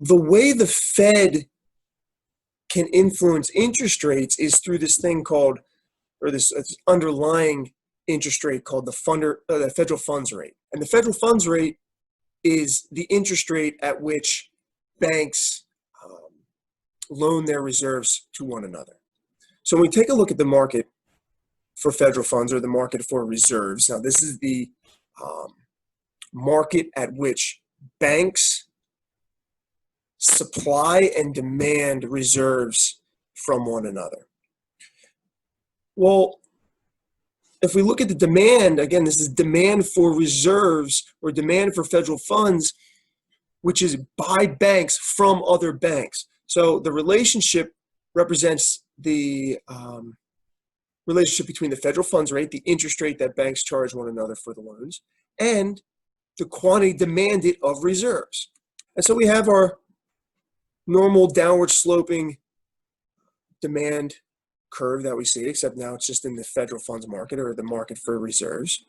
The way the Fed can influence interest rates is through this thing called, or this underlying interest rate called the federal funds rate. And the federal funds rate is the interest rate at which banks loan their reserves to one another. So when we take a look at the market for federal funds or the market for reserves, now this is the market at which banks supply and demand reserves from one another. Well, if we look at the demand, again, this is demand for reserves or demand for federal funds, which is by banks from other banks. So the relationship represents the relationship between the federal funds rate, the interest rate that banks charge one another for the loans, and the quantity demanded of reserves. And so we have our normal downward sloping demand curve that we see, except now it's just in the federal funds market or the market for reserves.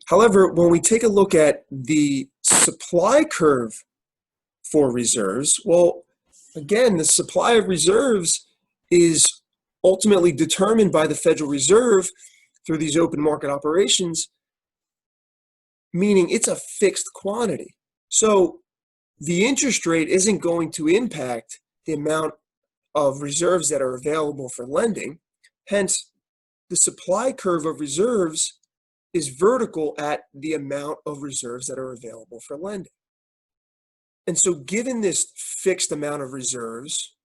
However, when we take a look at the supply curve for reserves, well, again, the supply of reserves is ultimately determined by the Federal Reserve through these open market operations, meaning it's a fixed quantity. So the interest rate isn't going to impact the amount of reserves that are available for lending. Hence, the supply curve of reserves is vertical at the amount of reserves that are available for lending. And so given this fixed amount of reserves,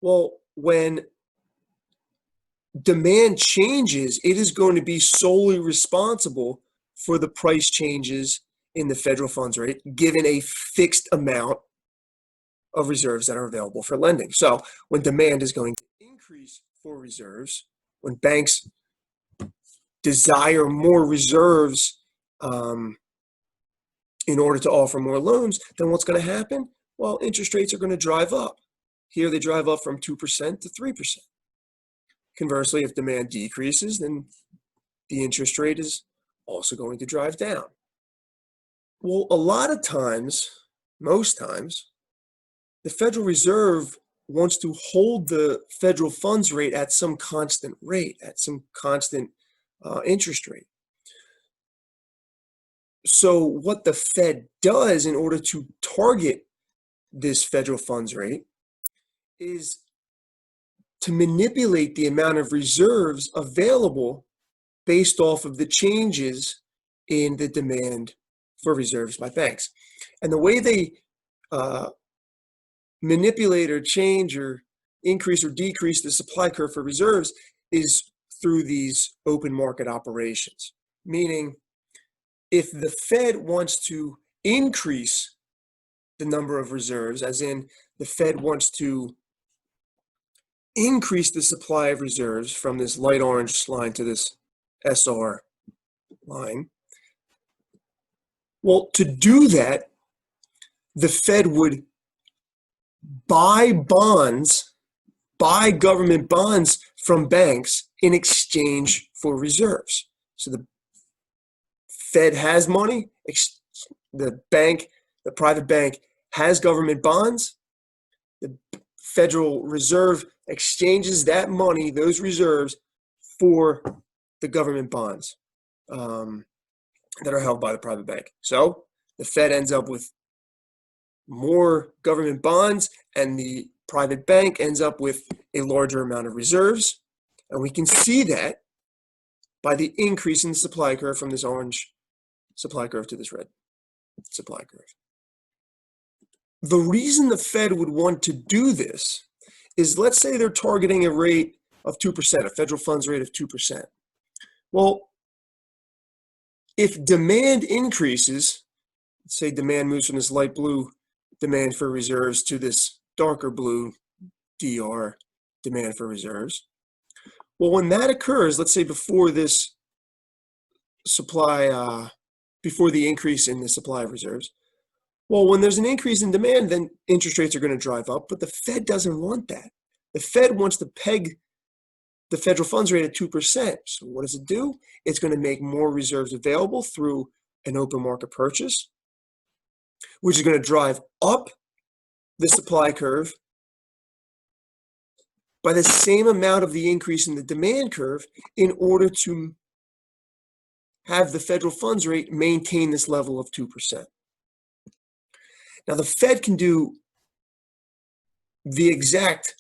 well, when demand changes, it is going to be solely responsible for the price changes in the federal funds rate, given a fixed amount of reserves that are available for lending. So when demand is going to increase for reserves, when banks desire more reserves in order to offer more loans, then what's going to happen? Well, interest rates are going to drive up. Here they drive up from 2% to 3%. Conversely, if demand decreases, then the interest rate is also going to drive down. Well, a lot of times, most times, the Federal Reserve wants to hold the federal funds rate at some constant rate, at some constant interest rate. So what the Fed does in order to target this federal funds rate is to manipulate the amount of reserves available based off of the changes in the demand for reserves by banks. And the way they manipulate or change or increase or decrease the supply curve for reserves is through these open market operations. Meaning, if the Fed wants to increase the number of reserves, as in the Fed wants to increase the supply of reserves from this light orange line to this SR line, well, to do that, the Fed would buy bonds, buy government bonds from banks in exchange for reserves. So the Fed has money, the private bank has government bonds, the Federal Reserve exchanges that money, those reserves, for the government bonds that are held by the private bank. So the Fed ends up with more government bonds and the private bank ends up with a larger amount of reserves. And we can see that by the increase in the supply curve from this orange supply curve to this red supply curve. The reason the Fed would want to do this is, let's say they're targeting a rate of 2%, a federal funds rate of 2%. Well, if demand increases, let's say demand moves from this light blue demand for reserves to this darker blue DR demand for reserves. Well, when that occurs, let's say before this supply, before the increase in the supply of reserves, well, when there's an increase in demand, then interest rates are going to drive up, but the Fed doesn't want that. The Fed wants to peg the federal funds rate at 2%. So what does it do? It's going to make more reserves available through an open market purchase, which is going to drive up the supply curve by the same amount of the increase in the demand curve in order to have the federal funds rate maintain this level of 2%. Now, the Fed can do the exact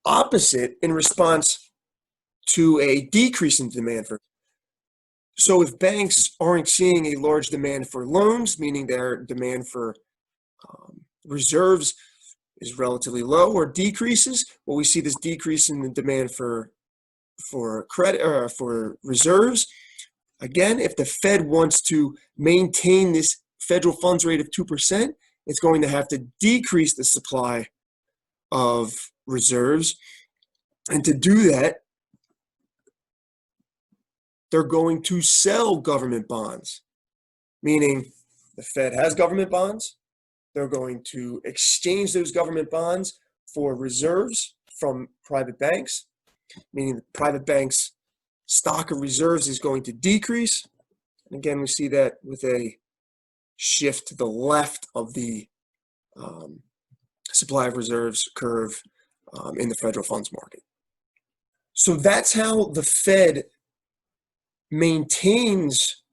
opposite in response to a decrease in demand for. So if banks aren't seeing a large demand for loans, meaning their demand for reserves is relatively low or decreases, well, we see this decrease in the demand for credit or for reserves. Again, if the Fed wants to maintain this federal funds rate of 2%, it's going to have to decrease the supply of reserves. And to do that, they're going to sell government bonds, meaning the Fed has government bonds. They're going to exchange those government bonds for reserves from private banks, meaning the private banks' stock of reserves is going to decrease. And again, we see that with a shift to the left of the supply of reserves curve in the federal funds market. So that's how the Fed maintains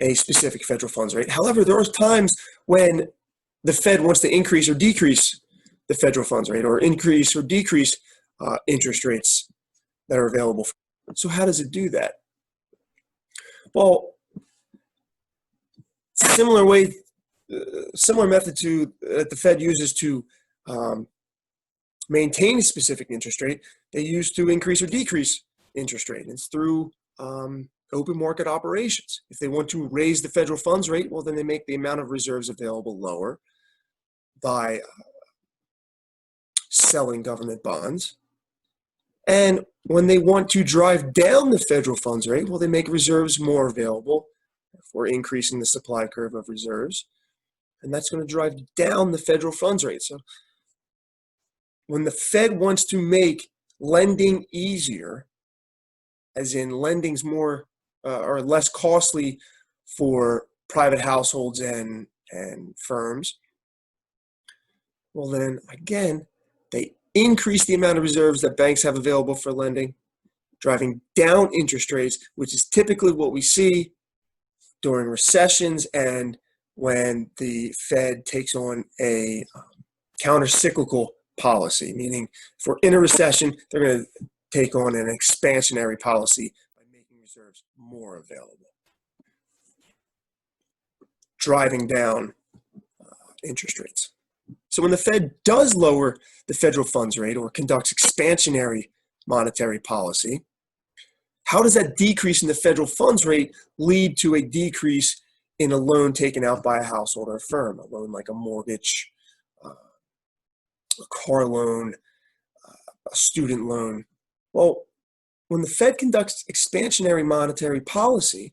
a specific federal funds rate. However, there are times when the Fed wants to increase or decrease the federal funds rate, or increase or decrease interest rates that are available. So how does it do that? Well, similar method to that the Fed uses to maintain a specific interest rate, they use to increase or decrease interest rate. It's through open market operations. If they want to raise the federal funds rate, well, then they make the amount of reserves available lower by selling government bonds. And when they want to drive down the federal funds rate, well, they make reserves more available for increasing the supply curve of reserves. And that's going to drive down the federal funds rate. So when the Fed wants to make lending easier, as in lending's more or less costly for private households and firms, well then again, they increase the amount of reserves that banks have available for lending, driving down interest rates, which is typically what we see during recessions and when the Fed takes on a counter-cyclical policy, meaning if we're in a recession, they're going to take on an expansionary policy by making reserves more available, driving down interest rates. So when the Fed does lower the federal funds rate or conducts expansionary monetary policy, how does that decrease in the federal funds rate lead to a decrease in a loan taken out by a household or a firm, a loan like a mortgage, a car loan, a student loan? Well, when the Fed conducts expansionary monetary policy,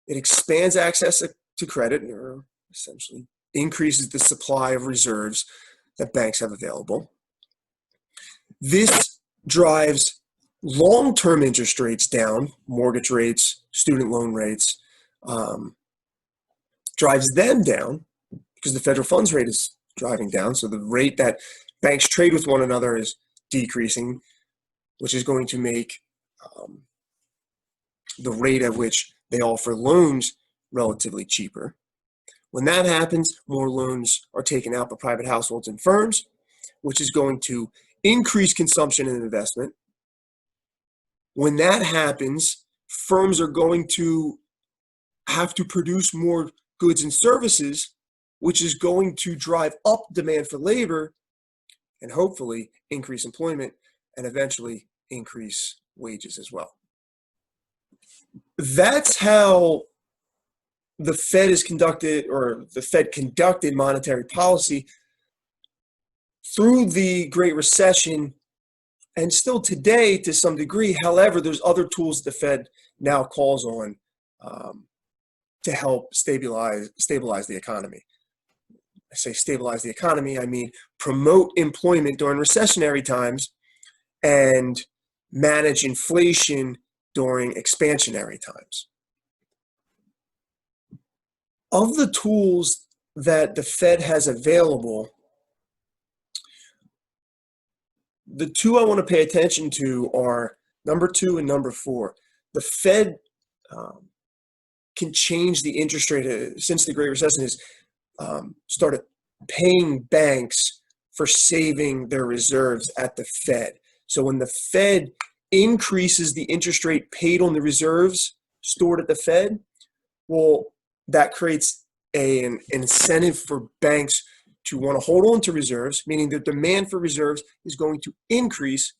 it expands access to credit, or essentially increases the supply of reserves that banks have available. This drives long-term interest rates down, mortgage rates, student loan rates, drives them down because the federal funds rate is driving down. So the rate that banks trade with one another is decreasing, which is going to make the rate at which they offer loans relatively cheaper. When that happens, more loans are taken out by private households and firms, which is going to increase consumption and investment. When that happens, firms are going to have to produce more goods and services, which is going to drive up demand for labor and hopefully increase employment and eventually increase wages as well. That's how the Fed is conducted, or the Fed conducted monetary policy through the Great Recession and still today to some degree. However, there's other tools the Fed now calls on to help stabilize the economy. I say stabilize the economy, I mean promote employment during recessionary times and manage inflation during expansionary times. Of the tools that the Fed has available the two I want to pay attention to are number 2 and number 4. The Fed can change the interest rate since the Great Recession has started paying banks for saving their reserves at the Fed. So when the Fed increases the interest rate paid on the reserves stored at the Fed, well, that creates an incentive for banks to want to hold on to reserves, meaning the demand for reserves is going to increase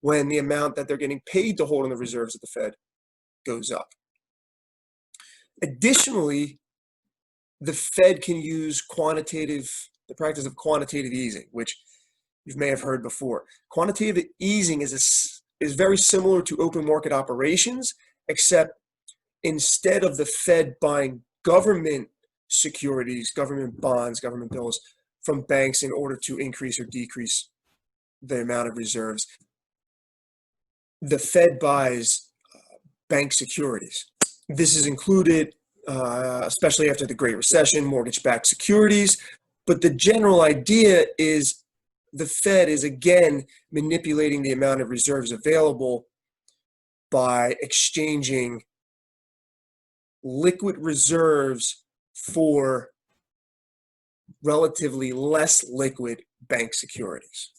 when the amount that they're getting paid to hold on the reserves at the Fed goes up. Additionally, the Fed can use the practice of quantitative easing, which you may have heard before. Quantitative easing is very similar to open market operations, except instead of the Fed buying government securities, government bonds, government bills from banks in order to increase or decrease the amount of reserves, the Fed buys bank securities. This is included, especially after the Great Recession, mortgage-backed securities. But the general idea is the Fed is again manipulating the amount of reserves available by exchanging liquid reserves for relatively less liquid bank securities.